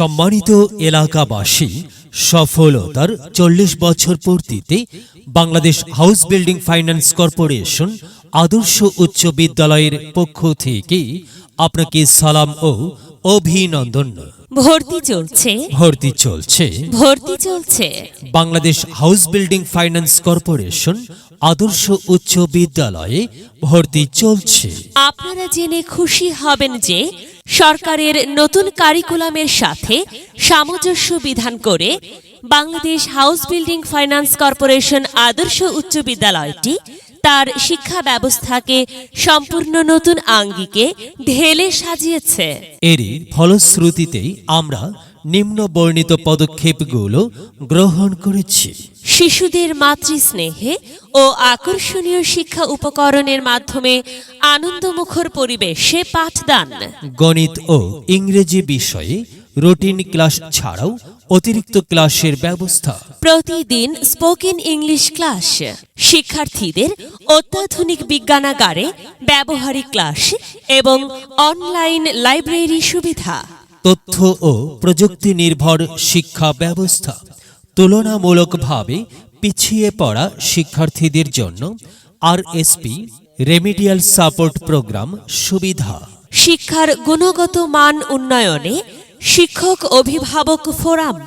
সম্মানিত এলাকাবাসী, সফলতার 40 বছর পূর্তিতে Bangladesh house building finance corporation আদর্শ উচ্চ বিদ্যালয়ের পক্ষ থেকে আপনাকে সালাম ও অভিনন্দন। ভর্তি চলছে, ভর্তি চলছে, ভর্তি চলছে। Bangladesh house building finance corporation আদর্শ উচ্চ বিদ্যালয়ে ভর্তি চলছে। আপনারা জেনে খুশি হবেন যে সরকারের নতুন কারিকুলামের সাথে সামঞ্জস্য বিধান করে Bangladesh house building finance corporation আদর্শ উচ্চ বিদ্যালয়টি তার শিক্ষা ব্যবস্থাকে সম্পূর্ণ নতুন আঙ্গিকে ঢেলে সাজিয়েছে। এরই ফলশ্রুতিতেই আমরা নিম্ন বর্ণিত পদক্ষেপগুলো গ্রহণ করেছি। শিশুদের মাতৃস্নেহে ও আকর্ষণীয় শিক্ষা উপকরণের মাধ্যমে আনন্দমুখর পরিবেশে পাঠদান, গণিত ও ইংরেজি বিষয়ে রুটিন ক্লাস ছাড়াও অতিরিক্ত ক্লাসের ব্যবস্থা, প্রতিদিন স্পোকেন ইংলিশ ক্লাস, শিক্ষার্থীদের অত্যাধুনিক বিজ্ঞানাগারে ব্যবহারিক ক্লাস এবং অনলাইন লাইব্রেরি সুবিধা, তথ্য ও প্রযুক্তি নির্ভর শিক্ষা ব্যবস্থা, তুলনামূলকভাবে পিছিয়ে পড়া শিক্ষার্থীদের জন্য আরএসপি রেমিডিয়াল সাপোর্ট প্রোগ্রাম সুবিধা, শিক্ষার গুণগত মান উন্নয়নে শিক্ষক অভিভাবক ফোরাম,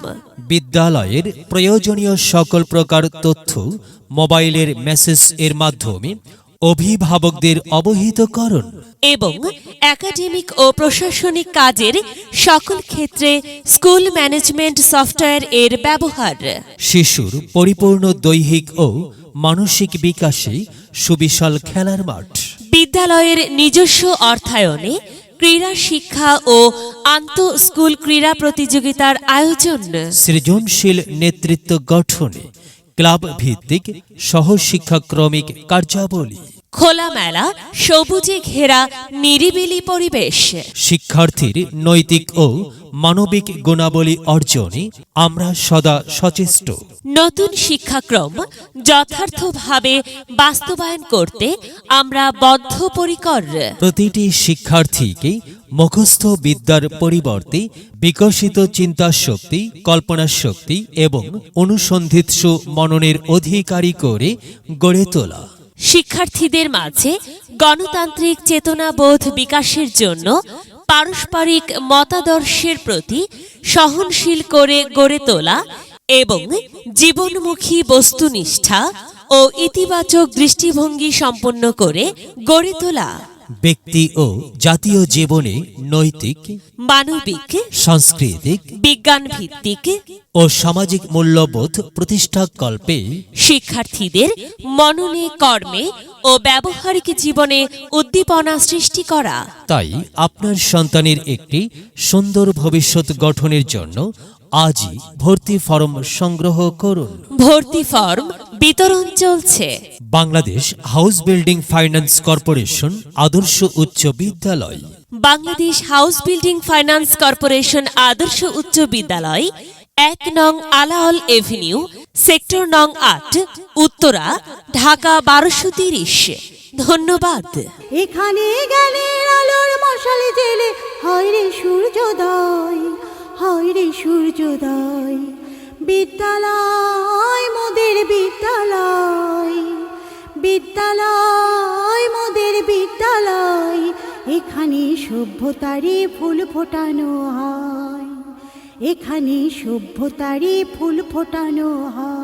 বিদ্যালয়ের প্রয়োজনীয় সকল প্রকার তথ্য মোবাইলের মেসেজ এর মাধ্যমে অভিভাবকদের অবহিতকরণ এবং একাডেমিক ও প্রশাসনিক কাজের সকল ক্ষেত্রে স্কুল ম্যানেজমেন্ট সফটওয়্যার এর ব্যবহার, শিশুর পরিপূর্ণ দৈহিক ও মানসিক বিকাশে সুবিশাল খেলার মাঠ, বিদ্যালয়ের নিজস্ব অর্থায়নে ক্রীড়া শিক্ষা ও আন্তঃ স্কুল ক্রীড়া প্রতিযোগিতার আয়োজন, সৃজনশীল নেতৃত্ব গঠনে ক্লাব ভিত্তিক সহশিক্ষাক্রমিক কার্যাবলী, খোলামেলা সবুজে ঘেরা নিরিবিলি পরিবেশ। শিক্ষার্থীর নৈতিক ও মানবিক গুণাবলী অর্জনে আমরা সদা সচেষ্ট। নতুন শিক্ষাক্রম যথার্থভাবে বাস্তবায়ন করতে আমরা বদ্ধপরিকর। প্রতিটি শিক্ষার্থীকে মুখস্থ বিদ্যার পরিবর্তে বিকশিত চিন্তা শক্তি, কল্পনা শক্তি এবং অনুসন্ধিৎসু মননের অধিকারী করে গড়ে তোলা, শিক্ষার্থীদের মাঝে গণতান্ত্রিক চেতনাবোধ বিকাশের জন্য পারস্পরিক মতাদর্শের প্রতি সহনশীল করে গড়ে তোলা এবং জীবনমুখী বস্তুনিষ্ঠা ও ইতিবাচক দৃষ্টিভঙ্গি সম্পন্ন করে গড়ে তোলা, ব্যক্তি ও জাতীয় জীবনে নৈতিক, মানবিক, সাংস্কৃতিক, বিজ্ঞান ভিত্তিক ও সামাজিক মূল্যবোধ প্রতিষ্ঠাকল্পে শিক্ষার্থীদের মননে, কর্মে ও ব্যবহারিক জীবনে উদ্দীপনা সৃষ্টি করা। তাই আপনার সন্তানের একটি সুন্দর ভবিষ্যৎ গঠনের জন্য আজই ভর্তি ফর্ম সংগ্রহ করুন। ভর্তি ফর্ম বিতরণ চলছে। Bangladesh house building finance corporation আদর্শ উচ্চ বিদ্যালয়, Bangladesh house building finance corporation আদর্শ উচ্চ বিদ্যালয়, ১ নং আলাওল এভিনিউ, সেক্টর নং ৮, উত্তরা, ঢাকা ১২৩০। ধন্যবাদ। এখানে গেলে আলোর মশালে জেলে হয় রে সূর্যোদয়, হয় রে সূর্যোদয়। বিদ্যালয় মোদের বিদ্যালয়, বিদ্যালয় মোদের বিদ্যালয়। এখানে সভ্যতারই ফুল ফোটানো হয়, এখানে সভ্যতারই ফুল ফোটানো হয়।